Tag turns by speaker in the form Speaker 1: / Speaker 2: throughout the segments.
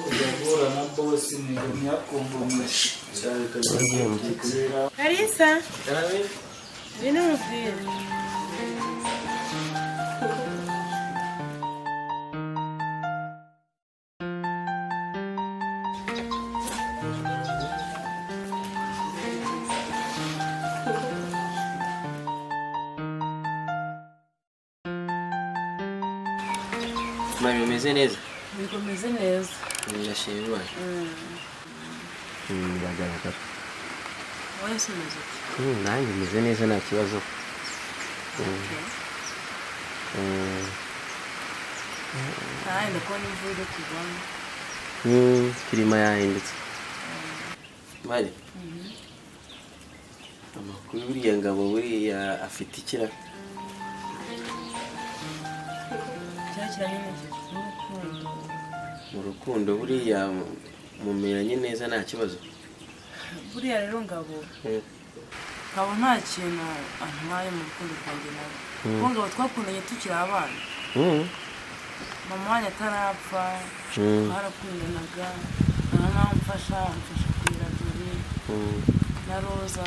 Speaker 1: kujya guhura na bosi ni yakumbumisha
Speaker 2: Kalisa bino mubwira
Speaker 3: Mami umeze neza?
Speaker 2: Bikomeze neza.
Speaker 3: Ndashimira. Biragaragara.
Speaker 2: Wowe simeze.
Speaker 3: Nanjye meze neza nta kibazo.
Speaker 2: Ndakubona imvura kugwamo.
Speaker 3: Kirima yahindutse. Mari. Amakuru buriya ngabo buriya afite ikira. Mu rukundo buriya mumeranye neza nta kibazo.
Speaker 2: Buriya rero ngabo nkaba nta kintu antwaye mu rukundo rwanjye nawe kuko ngabo twakundanye tukiri abana. Mama wanjye atarapfa twarakundanaga mfasha kurera Dore na Roza.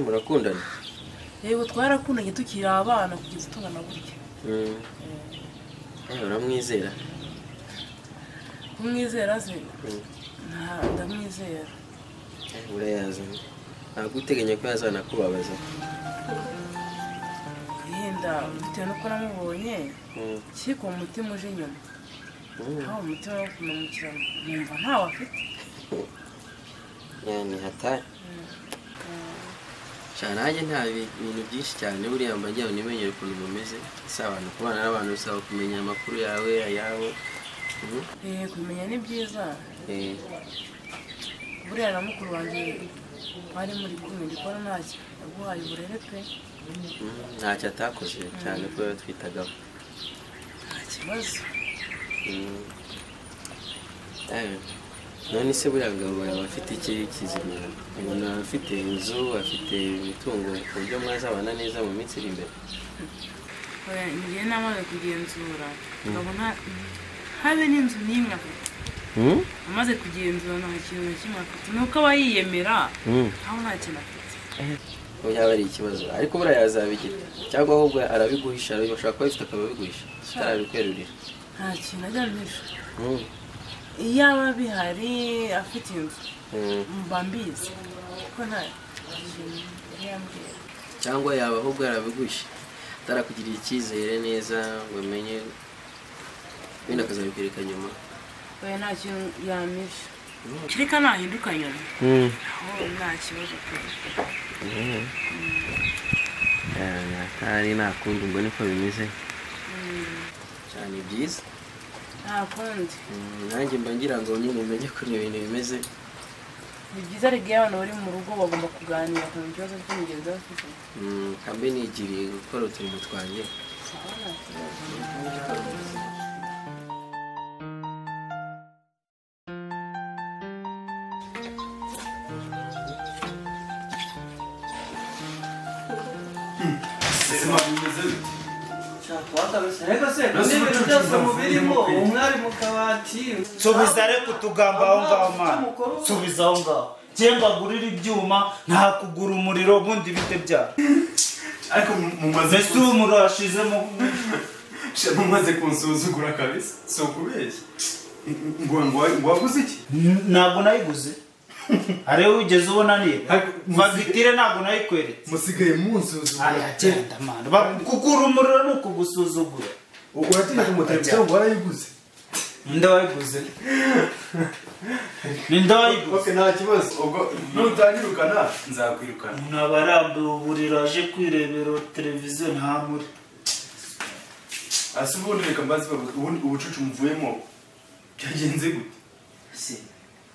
Speaker 3: Murakundana?
Speaker 2: Yego twarakundanye tukiri abana kugeza tungana gutya.
Speaker 3: Uramwizera?
Speaker 2: Kumwizera se? Ndamwizera.
Speaker 3: Urayazi? Ntabwo uteganya ko yazanakubabaza?
Speaker 2: Yenda bitewe nuko namubonye kiko umutima uje inyuma. Aho umutima wo kumumukira numva ntawe afite.
Speaker 3: Yani hatari. Nanjye nta bintu byinshi cyane buriya mba njyaho nimenyere ukuntu mumeze. Abantu kubana n'abantu bisaba kumenya amakuru yawe ayawe.
Speaker 2: Kumenya ni byiza. Buriya na mukuru wanjye bari muri kumwe ndikora ntacyo yaguhaye uburere pe.
Speaker 3: Ntacyo atakoze cyane ko yatwitagaho.
Speaker 2: Nta kibazo.
Speaker 3: None se buriya ngabo bafite iki kizima? Umuntu afite inzu, afite imitungo ku buryo mwazabana neza mu minsi iri imbere?
Speaker 2: Ngiye namaze kugenzura nkabona habe n'inzu n'imwe afite. Amaze kugenzura nta kintu na kimwe afite. Nuko aba yiyemera aho nta kintu afite.
Speaker 3: Yaba ari ikibazo ariko buriya yazabigira cyangwa ahubwo arabiguhisha bashaka kuba bifite akababiguhisha atarabikwerurira.
Speaker 2: Nta kintu ajya bisha. Iyaba bihari afite inzu mba mbizi kuko nta yambwira.
Speaker 3: Cyangwa yaba ahubwo arabiguhisha atarakugirira icyizere neza ngo umenye wenda akazabikwereka nyuma.
Speaker 2: Oya nta kintu yamisha kireka nahinduka nyuma. Nta kibazo pe.
Speaker 3: Atari nakundi mbone ko bimeze cyane byiza.
Speaker 2: Nta kundi.
Speaker 3: Nanjye mba ngira ngo nyine umenye ko ibintu bimeze.
Speaker 2: Ni byiza rero iyo abantu bari mu rugo bagomba kuganira ku bibazo by'imigenzo bafite.
Speaker 3: Kambe nigiriye gukora uturimo twanjye.
Speaker 1: Subiza reka utugamba aho ngaho mwana. Subiza aho ngaho. Jemba gurira ibyuma nta kugura umuriro bundi bite bya.
Speaker 4: Ariko mumaze
Speaker 1: umuriro washizemo.
Speaker 4: Mumaze kunsuzugura kabisa. So kubeshya. Ngo waguze iki?
Speaker 1: Ntabwo nayiguze. Ariwe ugeze ubona niye. Fagitire ntabwo nayikweretse.
Speaker 4: Musigaye munsuzugura.
Speaker 1: Agenda mwana. Kugura umuriro nuko gusuzugura.
Speaker 4: Ubwo yatinye kumutera ngo warayiguze.
Speaker 1: Ninde wayiguze? Ninde wayiguze?
Speaker 4: Okay nta kibazo. Ubwo nutanyirukana nzakwirukana.
Speaker 1: Nabarambiwe uburiro aje kwirebera televiziyo nta muri.
Speaker 4: Asubundi reka mbazi ubucucu muvuyemo. Byagenze gute?
Speaker 1: Si.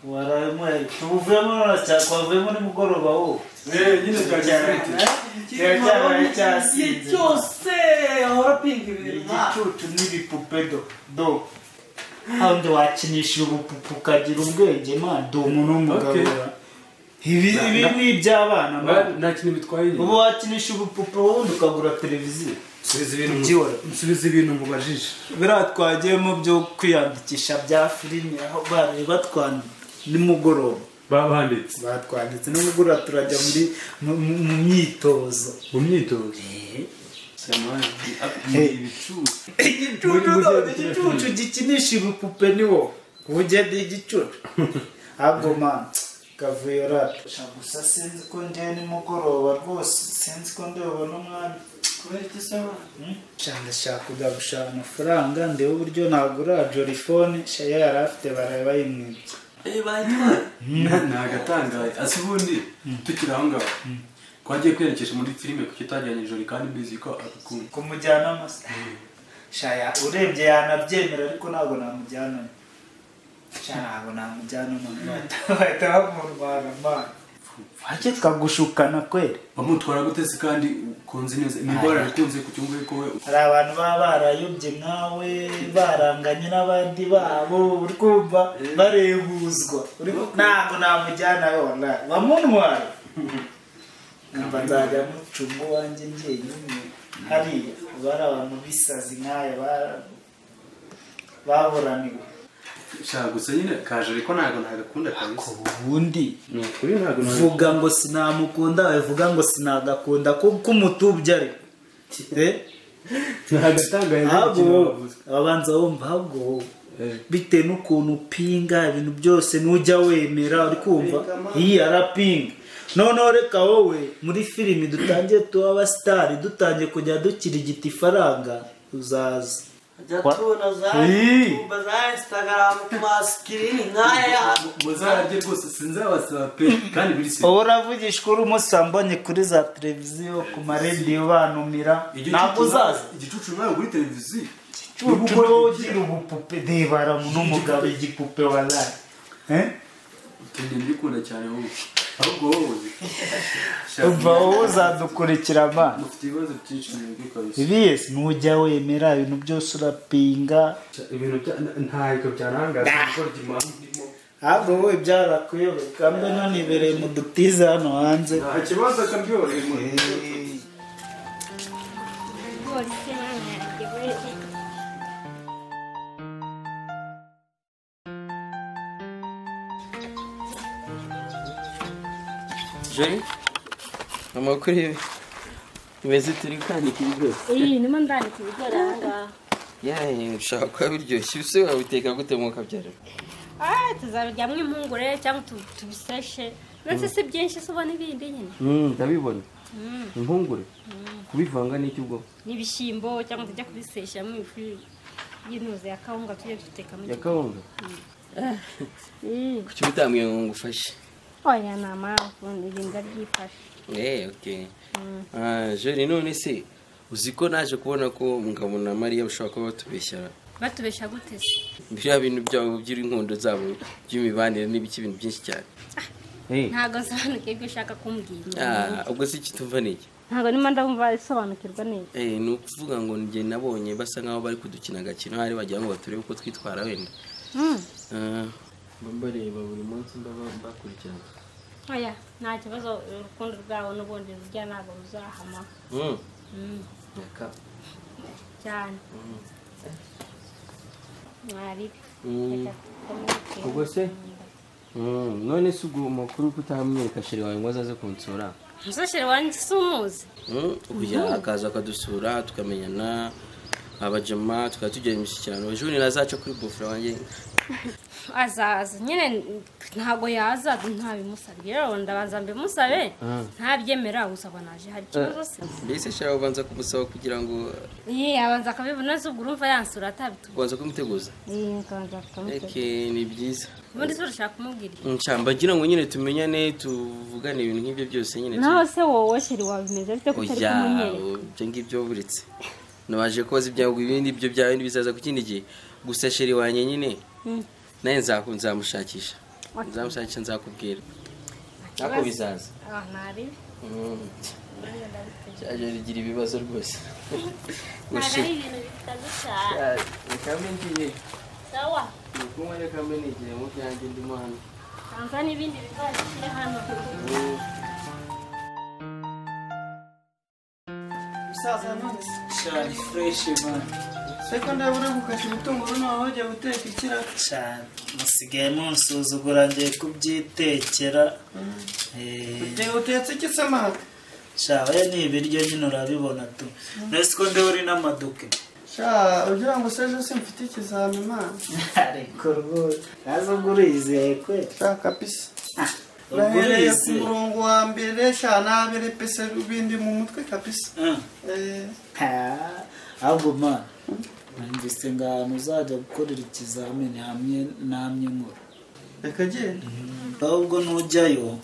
Speaker 1: Waramwe tuvuyemo none cyakavuyemo nimugoroba wo.
Speaker 4: Nyine byagenze.
Speaker 1: Cyasi cyose ahora pinga ibintu. Igicucu n'ibipupe do. Handi wakinisha ubupupu ukagira ubwenge ma do umuntu w'umugabo. Ibi ni iby'abana
Speaker 4: nta kintu bitwaye.
Speaker 1: Ubu wakinisha ubupupu wundi ukagura televiziyo.
Speaker 5: nsubiza ibintu mubajije
Speaker 1: biriya twagiyemo byo kwiyandikisha bya filime aho bari batwanditse nimugoroba batwanditse nimugoroba turajya mu myitozo igicucu gikinisha ibipupe niwo ubugende igicucu ahubwo man kavuyo rata gusa sinzi ko njyewe nimugoroba rwose sinzi ko ndabona umwanya kubera iki saba ndashaka kujya gushaka amafaranga ndebe uburyo nagura jorifone shaya yari afite baraye bayimwibye
Speaker 5: nagatangaye ase ubundi tukiri aho ngaho twagiye kwerekesha muri filime kuko itajyanye ijoro kandi mbizi ko akukunda
Speaker 1: kumujyana amasa shaya urebye yanabyemera ariko ntabwo namujyana ntabwo namujyana bahita bamurwara mani wajye twagushukana kweri
Speaker 5: bamutwara gutese kandi ukunze neza imigora arikunze ku cyumba yuko we
Speaker 1: hari abantu baba barayobye nkawe baranganye n'abandi babo uri kumva barehuzwa ntabwo namujyana yona bamuntwara namba nzajya mucunga wanjye njyenyine hariya bari abantu bisazi nk'aya baburaniwe
Speaker 5: gusa nyine kaje ariko ntabwo ntagakunda kabisa
Speaker 1: ubundi vuga ngo sinamukunda bivuga ngo sinagakunda ko umutubye ari
Speaker 5: ntagatangaye
Speaker 1: abanza wumva ahubwo bitewe n'ukuntu upinga ibintu byose n'ujya wemera uri kumva iyi arapinga noneho reka wowe muri filimi dutangiye tuba abasitari dutangiye kujya dukirigita ifaranga uzaza
Speaker 6: tubona za YouTube za Instagram ku maskirini nkaya
Speaker 5: muzarye rwose sinzabasaba pe kandi biri se
Speaker 1: ubu uravugishwa uri umunsi wambonye kuri za televiziyo ku maradiyo banumira ntabwo uzaza
Speaker 5: igicucu nawe kuri televiziyo
Speaker 1: igicucu ugira ubupupe debara n'umugabo igipupe wazaye
Speaker 5: ukeneye mbikunda cyane wowe ahubwo wowe
Speaker 1: umva wowe uzadukurikira amana
Speaker 5: ufite ibibazo byinshi mwebwe kabisa
Speaker 1: ibiyesi ntujya wemera ibintu byose urapinga
Speaker 5: ibintu ntabwo byarangaza gukora igimano ndimo
Speaker 1: ahubwo wowe byarakuyobeye kambe none ibereye mu dutize hano hanze
Speaker 5: nta kibazo akabyoreye
Speaker 3: Jori amakuru imeze turi kwandika ibigori
Speaker 7: nimo ndandika ibigori ahangaha
Speaker 3: ushaka kuba biryoshye use wabiteka gute mu kabyaro
Speaker 7: tuzabiryamo impungure cyangwa tubiseshe ndetse si byinshi se ubona ibindi nyine
Speaker 3: ndabibona impungure kubivanga n'iki ubwo
Speaker 7: n'ibishyimbo cyangwa tujya kubiseshamo ifu y'inuze ya kawunga tujye dutekamo
Speaker 3: ya kawunga kuki utambwiye ngo ngufashe
Speaker 7: oya nta mpamvu ibintu ndabyifashe
Speaker 3: okay Jori none se uzi ko naje kubona ko Mugabo na Mariya bashobora kuba
Speaker 7: batubesha gute se
Speaker 3: biriya bintu byabo by'inkondo zabo by'imibanire n'ibiki bintu byinshi cyane
Speaker 7: ntabwo nsobanukiwe ibyo ushaka kumbwira
Speaker 3: ubwo si iki tumva n'iki
Speaker 7: ntabwo nima ndumva isobanukirwa neza
Speaker 3: ni ukuvuga ngo njye nabonye basa nkaho bari kudukina agakino hari bagira ngo baturebe uko twitwara wenda mbareba buri munsi bakurikirana
Speaker 7: oya nta kibazo urukundo rwabo n'ubundi rujya ntabwo ruzahama cyane mwari
Speaker 3: ubwo se none se ubwo makuru kutamwereka sheri wawe ngo azaze kunsura
Speaker 7: sheri wanjye si umuzi
Speaker 3: uya akaza akadusura tukamenyana abajama tukaba tugira imishyikirano ejo nazaca kuri bufura wanjye
Speaker 7: azaza nyine ntago yaza ntabimusabye rero ndabanza mbimusabe ntabyemera gusaba naje hari kibazo se
Speaker 3: mbese shira ubanza kumusaba kugira ngo
Speaker 7: abanza akabibona se ubwo urumva yansura atabituba
Speaker 3: ubanza kumuteguza
Speaker 7: nkanza
Speaker 3: akamutega ni byiza
Speaker 7: ubundi se urashaka kumubwira
Speaker 3: nshamba ngira ngo nyine tumenyane tuvugane ibintu nk'ibyo byose nyine
Speaker 7: naho se wowe sheri wabimeze bite ko utari kumunyereka
Speaker 3: ibyo ngibyo buretse nabaje koza ibyago ibindi byo bya bindi bizaza ku kindi gihe gusa sheri wanye nyine naye nzamushakisha nzakubwira nako bizaza
Speaker 7: ntari
Speaker 3: cyaje rigira ibibazo rwose
Speaker 7: ntabwo ari ibintu bikaze cyane
Speaker 3: reka mbe
Speaker 7: sawa
Speaker 3: kumwe reka mbe nigire mu byanjye ndimo hano
Speaker 7: nza n'ibindi bizashyire hano
Speaker 6: musaza none
Speaker 1: Shani fresh man.
Speaker 6: seko ndabura gukata ibitunguru nawe wajya guteka ikiraka
Speaker 1: Shani musigaye munsuzugura ngiye kubyitekera.
Speaker 6: utetse iki se mama
Speaker 1: Shawe ni ibiryo nyine urabibona tu. Nese ko ndi uri n'amaduke.
Speaker 6: sha ugira ngo sejo simfite ikizami mama
Speaker 1: Ariko rwose nazo ngurizeye kwe.
Speaker 6: sha kabisa bahereye ku murongo wa mbere sha nabere pese bindi mu mutwe kabisa
Speaker 1: ahubwo man ndetse ngano uzajya gukorera ikizamini hamwe namye nkora
Speaker 6: reka genda
Speaker 1: ahubwo nujyayo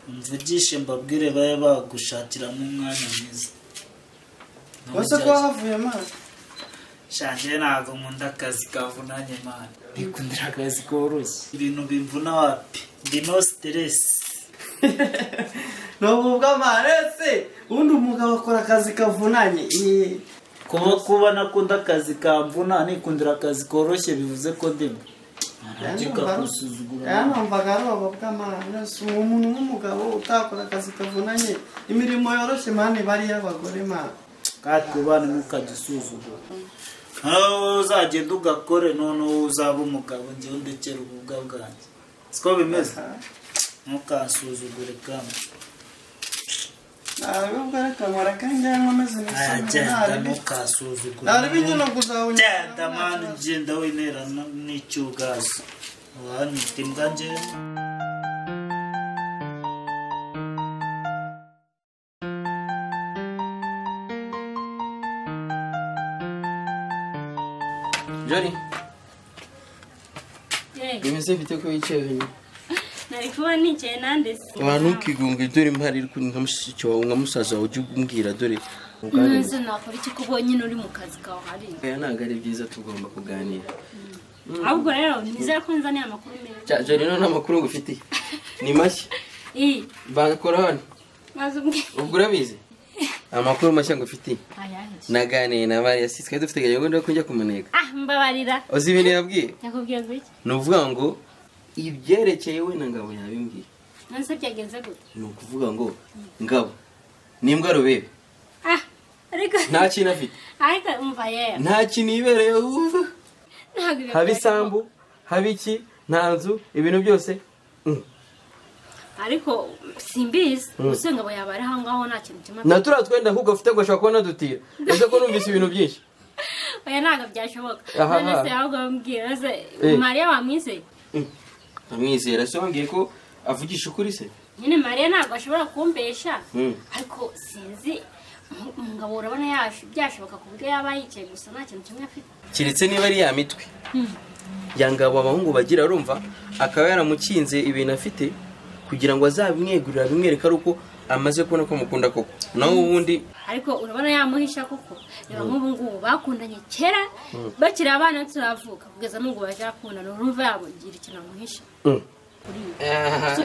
Speaker 1: mvugishe mbabwire baye bagushakiramo umwanya mwiza
Speaker 6: wese ko havuye mama
Speaker 1: shanje ntabwo nkunda akazi kavunanye man nikundira akazi koroshye ibintu bimvuna wapi ndi no stress
Speaker 6: n'ubu bw'amarese ubundi umugabo akora akazi kavunanye
Speaker 1: kuba nakunda akazi kamvuna nikundira akazi koroshye bivuze ko ndimo
Speaker 6: numvaga ari ubu bw'amarese umuntu nk'umugabo utakora akazi kavunanye imirimo yoroshye mani bari y'abagore mani
Speaker 1: kandi kubana ntukajya usuzugura aho uzagenda ugakore noneho uzaba umugabo njyewe ndekera ububwa bwanjye siko bimeze ntukansuzugure kamwe
Speaker 6: ntabwo reka nkora kandi nkomeze
Speaker 1: agenda ntukasuzugure
Speaker 6: nari binyino kuzawunya
Speaker 1: genda mani ngenda winera n'icyugazo wanyita imbwa njyewe
Speaker 3: Johnny bimeze bite ko wicaye wenyine
Speaker 7: nari kuba nicaye nandese
Speaker 3: abantu ukigunga dore mpari nka mushiki wawe nka musaza wawe ujya umbwira dore
Speaker 7: nzi nakora iki kubo nyine uri mu kazi kawe hari
Speaker 3: ntabwo ari byiza tugomba kuganira
Speaker 7: ahubwo rero nizere ko nzaniye amakuru meza
Speaker 3: Johnny none amakuru ngufitiye ni mashya bakora hano ubwo urabizi amakuru mashya ngufitiye naganiye na Mariya twari dufite gahunda yo kujya kumuneka
Speaker 7: mbabarira
Speaker 3: uzi ibintu yabwiye
Speaker 7: yakubwiye ngo iki
Speaker 3: ni ukuvuga ngo ibyerekeye we na Ngabo yabimbwiye
Speaker 7: nonese byagenze gute
Speaker 3: ni ukuvuga ngo Ngabo nimbwa rubebe
Speaker 7: ariko
Speaker 3: nta kintu afite
Speaker 7: ariko umva yewe
Speaker 3: nta kintu yibereye haba isambu haba iki nta nzu ibintu byose
Speaker 7: ariko simbizi gusa Ngabo yaba ari aho ngaho nta kintu kimwe
Speaker 3: na turiya twenda ahubwo afite ngo ashobora kubona dutira ese ko numvise ibintu byinshi
Speaker 7: oya ntabwo byashoboka none se ahubwo mbwira se Mariya wamwizeye
Speaker 3: amwizera se wambwiye ko avugisha ukuri se
Speaker 7: nyine Mariya ntabwo ashobora kumbesha ariko sinzi Ngabo urabona byashoboka ku buryo yaba yicaye gusa nta kintu kimwe afite
Speaker 3: keretse niba ari ya mitwe ya Ngabo abahungu bagira arumva akaba yaramukinze ibintu afite kugira ngo azabimwegurira bimwereka ari uko amaze kubona ko mukunda koko naho ubundi
Speaker 7: ariko urabona yamuhisha koko reba nk'ubu ngubu bakundanye kera bakiri abana turavuka kugeza n'ubwo baje akundana urumva yabugira ikintu amuhisha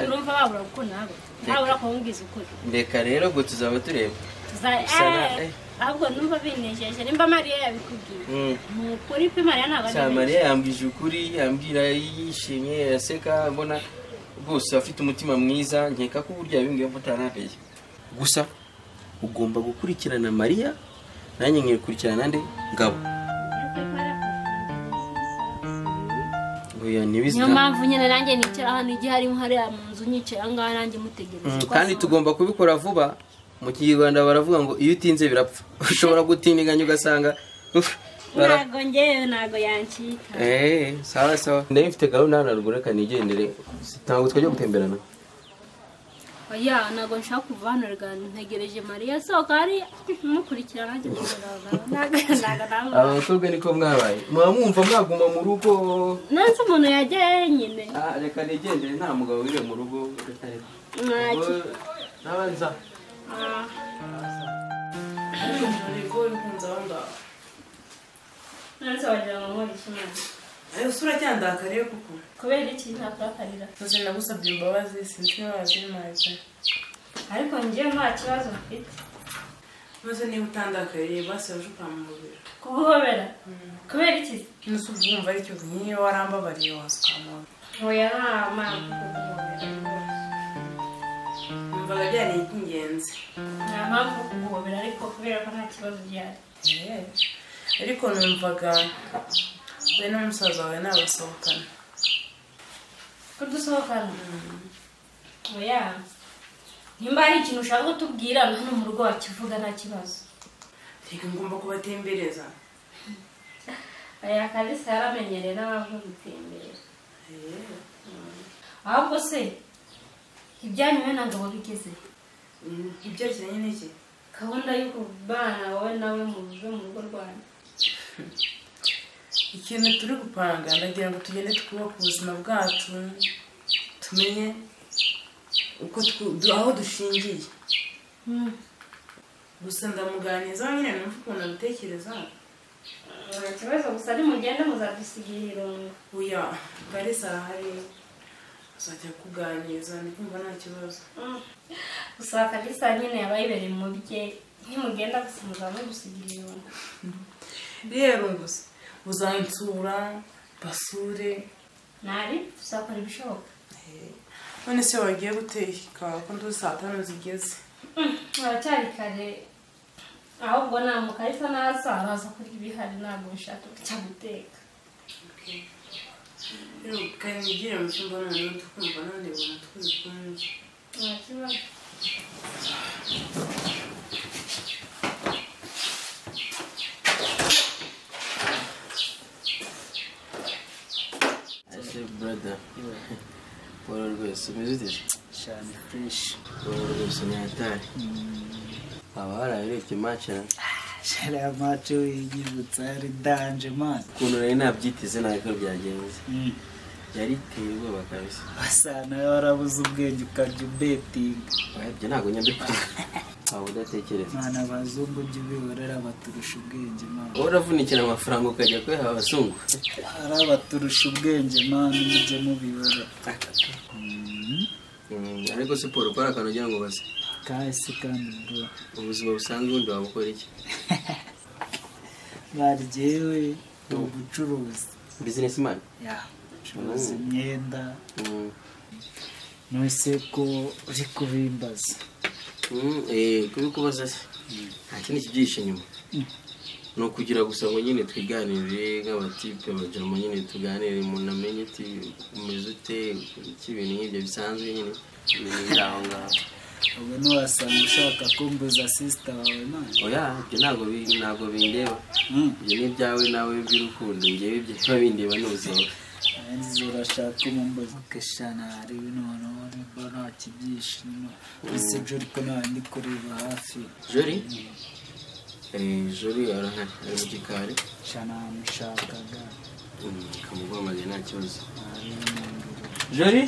Speaker 7: urumva babura gukundana ntabura kumubwiza ukuri
Speaker 3: reka rero ngo tuzaba tureba
Speaker 7: ahubwo numva binejeje nimba Mariya yabikubwiye ni ukuri pe Mariya ntabwo ari
Speaker 3: Mariya yambwije ukuri yambwira yishimye yaseka mbona rwose afite umutima mwiza nkeka ko uburyo yabimbwiye ko atanapeye gusa ugomba gukurikirana Mariya nanjye nkikurikirana nde Ngabo
Speaker 7: niyo mpamvu nyine nanjye nicara hano igihe harimo hariya mu nzu nyicaye aha ngaha nanjye mutegereje
Speaker 3: kandi tugomba kubikora vuba mu Kinyarwanda baravuga ngo iyo utinze birapfa ushobora gutindiganya ugasanga
Speaker 7: ntabwo ngewe ntabwo yancika
Speaker 3: sawa sawa ndabifite gahunda hano haruguru reka nigendere ntabwo twajya gutemberana
Speaker 7: oya ntabwo nshaka kuva hano reka ntegereje Mariya asohoka hariya mukurikirana nanjye
Speaker 3: abakobwa niko mwabaye muba mwumva mwaguma mu rugo
Speaker 7: nanze umuntu yajyayo nyine
Speaker 3: reka nigendere nta mugabo wiriwe mu rugo n'abanza
Speaker 7: nanze wagira ngo nkore ikimana
Speaker 2: usura cyandakariye kuko
Speaker 7: kubera iki ntakurakarira
Speaker 2: tuzi nagusabye imbabazi sinzi wazimaze
Speaker 7: ariko njyewe nta kibazo mfite
Speaker 2: maze niba utandakariye basi waje ukamubwira
Speaker 7: kuguhobera kubera iki
Speaker 2: nusu ubwumva aricyo niyo warambabariye waza ukamubwira
Speaker 7: oya nta mpamvu kuguhobera
Speaker 2: umva numvaga byari iby'ingenzi
Speaker 7: nta mpamvu kuguhobera ariko kubera ko nta kibazo gihari
Speaker 2: ariko numvaga we n'umusaza wawe nabasohokana
Speaker 7: ko dusohokana oya nimba hari ikintu ushaka kutubwira hano mu rugo wakivuga nta kibazo
Speaker 2: reka ngomba kubatembereza
Speaker 7: aya Kalisa yaramenyereye n'abantu gutemberera ahubwo se ibyanyu we ntabwo wabigeze
Speaker 2: ibyerekeranye n'iki
Speaker 7: gahunda y'uko bana wowe nawe muve mu rugo rwanyu
Speaker 2: ikintu turi gupanga ndagira ngo tugende twubake ubuzima bwacu tumenye uko aho dushingiye gusa ndamuganiza nyine numva ukuntu abitekereza
Speaker 7: nta kibazo gusa nimugende muzadusigira irungu
Speaker 2: oya Kalisa arahari azajya kuganiriza ndikumva nta kibazo
Speaker 7: gusa Kalisa nyine yaba yibereye mu bye nimugenda gusa muzamudusigira irungu
Speaker 2: rero gusa uzansura basure
Speaker 7: nari tuzakora ibishoboka
Speaker 2: none se wagiye guteka ko nduzi saa 5 zigeze
Speaker 7: haracyari kare ahubwo nta Kalisa naza araza kurya ibihari ntabwo nshaka kujya guteka
Speaker 2: rero kandi nigire mu cyumba noneho tukumva none ubona turi kumwe
Speaker 7: nta kibazo
Speaker 3: brother Paul rwose umeze ute
Speaker 1: cyane fresh
Speaker 3: Paul rwose ni hatari aba harayirebye match
Speaker 1: shara match yigibutsa ari danger man
Speaker 3: ukuntu nari nabyiteze ntabwo byagenze yari iteye ubwoba kabisa
Speaker 1: asana warabuze ubwenge ukajya betinga
Speaker 3: ibyo ntabwo nyabikora aho udatekereza
Speaker 1: mwana abazungu ujya ubihorera baturusha ubwenge man
Speaker 3: uravunikira amafaranga ukajya kweha abazungu
Speaker 1: ari abaturusha ubwenge man mujye mubibora
Speaker 3: ariko siporo ukora akantu ugira ngo baze
Speaker 1: kahise kandi bro
Speaker 3: ubuzima busanzwe ubundi waba ukora iki
Speaker 1: baryewe ni ubucuruzi
Speaker 3: businessman
Speaker 1: ya curuza imyenda nose ko uri kubimbaza
Speaker 3: kubikubaza nta kindi kibyihishe inyuma ni ukugira gusa ngo nyine twiganirire nk'abatipe abajama nyine tuganire umuntu amenye ati umeze ute ibintu nk'ibyo bisanzwe nyine ni aho ngaho
Speaker 1: ubwo ntiwasanga ushaka kumbuza sister wawe none
Speaker 3: oya ibyo ntabwo bindeba ibyo ni ibyawe nawe by'urukundo ngewe ibyo biba bindeba n'ubuzima
Speaker 1: nzi urashaka umumbuza ukeshana hari noneho niba nta kibyishimo ese Jori ko nawe ndi kureba hafi
Speaker 3: Jori Jori arahari ari mu gikari
Speaker 1: shana mushakaga
Speaker 3: kamuguhamagaye nta kibazo
Speaker 1: Jori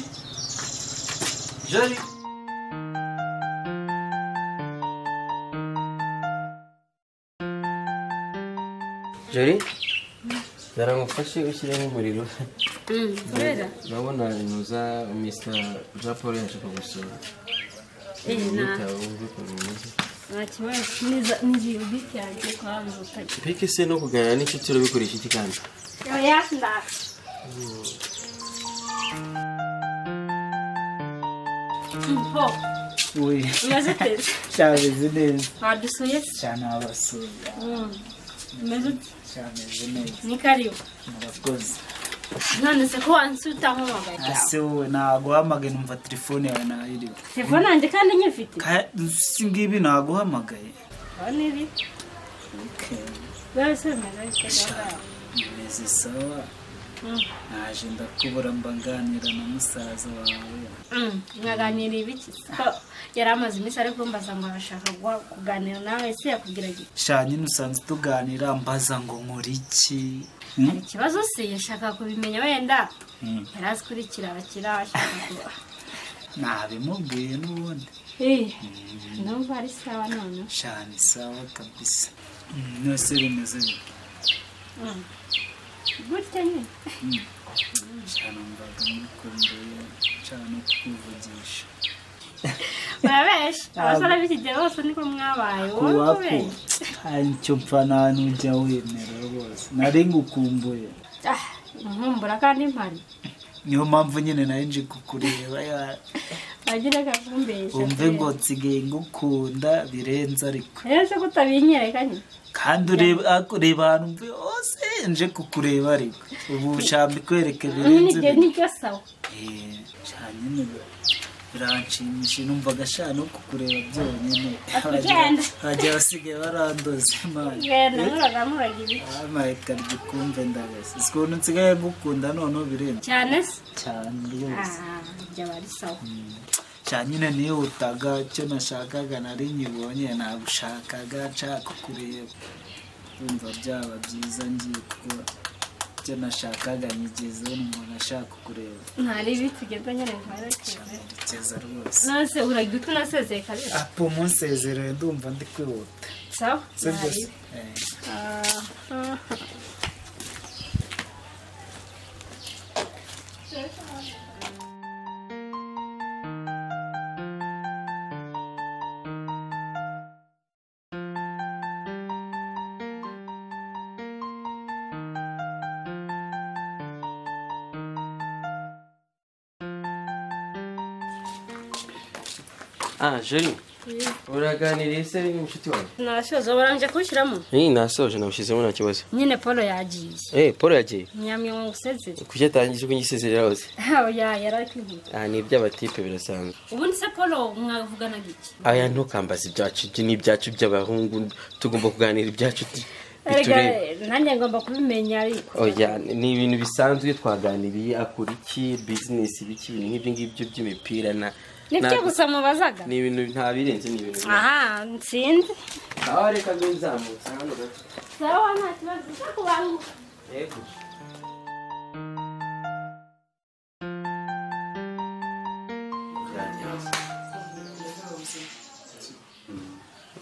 Speaker 3: Jori zarangufashe ushyiraho umuriro
Speaker 7: kubera
Speaker 3: urabona inuza Mr. Jean Paul yashaka gusura
Speaker 7: nta kibazo n'igihe ubiti yanjye kuhanza utajya
Speaker 3: peke se no kuganira n'inshuti urabikoresha iki kandi
Speaker 7: oya ndaka
Speaker 1: we
Speaker 7: umeze ute
Speaker 1: cyabeze neza
Speaker 7: wadusuye
Speaker 1: cyane abasuye
Speaker 7: umeze ute
Speaker 1: cyameze neza
Speaker 7: ni karibu
Speaker 1: murakoze
Speaker 7: none se ko wansuta nk'umwagaye
Speaker 1: ase wowe naguhamagaye numva telefone yawe nayiriho
Speaker 7: telefone yanjye kandi nyifite
Speaker 1: si ngibi naguhamagaye
Speaker 7: nibi bose
Speaker 1: meze sawa naje ndakubura mbanganira na musaza wawe
Speaker 7: mwaganira ibiki yari amaze iminsi ari kumbaza ngo arashaka kuganira nawe se yakubwira iki
Speaker 1: shanye nusanzwe tuganira mbaza ngo nkora iki
Speaker 7: hari ikibazo se yashaka kubimenya wenda yari azi kurikira abakira ashaka kuba
Speaker 1: nabimubwiye n'ubundi
Speaker 7: ndumva ari sawa none
Speaker 1: shanye sawa kabisa nose bimeze
Speaker 7: gutya nyine
Speaker 1: shana mbaga mukumbuye cyane kukuvugisha
Speaker 7: barabesha abasore b'ikigero bose niko mwabaye wowe kubeshya
Speaker 1: icyo mpfa nta n'ujya wemera rwose nari ngukumbuye
Speaker 7: nkumbura kandi mpari
Speaker 1: niyo mpamvu nyine nayo nje kukureba
Speaker 7: agira akakumbesha
Speaker 1: umve ngo nsigaye ngukunda birenze ariko
Speaker 7: ese kutabinyereka nyine
Speaker 1: kandi ureba ahantu mvuye hose nje kukureba ariko ubu shambi kwereke birenze
Speaker 7: nicyo sawa
Speaker 1: cyane biranshimisha numva agashaka no kukureba byonyine hajya basigaye barandoze amareka ryikumve ndabese sikuntu nsigaye gukunda noneho birenze
Speaker 7: cyane
Speaker 1: rwose
Speaker 7: byaba ari sawa
Speaker 1: cyane nyine nihutaga icyo nashakaga nari nyibonye nagushakaga nshaka kureba kumva byaba byiza ngiye kuko icyo nashakaga nyigezeho n'umuntu ashaka kureba
Speaker 7: ntari bitugenda nyine
Speaker 1: ntarekeza rwose
Speaker 7: nase uragira utu nasezeye kabiri
Speaker 1: apo munsezerere ndumva ndi kwihuta
Speaker 7: sawa
Speaker 1: sibyo
Speaker 3: Jeri uraganiriye se n'inshuti wawe
Speaker 7: nashoje baranje kushyiramo
Speaker 3: nasoje nawushyizemo nta kibazo
Speaker 7: nyine Paul yagiye
Speaker 3: Paul yagiye
Speaker 7: nyamye ngo usezere
Speaker 3: kuki atangije ko ngisezerera hose
Speaker 7: yarakwivuga
Speaker 3: ni iby'abatipe birasanzwe
Speaker 7: ubundi se Paul mwavugana giki
Speaker 3: aya ntukambaza ibyacu ni ibyacu by'abahungu tugomba kuganira ibyacu
Speaker 7: nanjye ngomba kubimenya ariko
Speaker 3: ni ibintu bisanzwe twaganiriye akora iki business ibiki ibintu nk'ibyo ngibyo by'imipira
Speaker 7: nibyo gusa mubazaga
Speaker 3: ni ibintu nta birenze ni ibintu
Speaker 7: nsinzi
Speaker 3: aho reka nzamutse hano gato
Speaker 7: sawa nta kibazo cyo kubanguka
Speaker 3: yego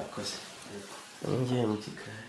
Speaker 3: akoze ngiye mu kigari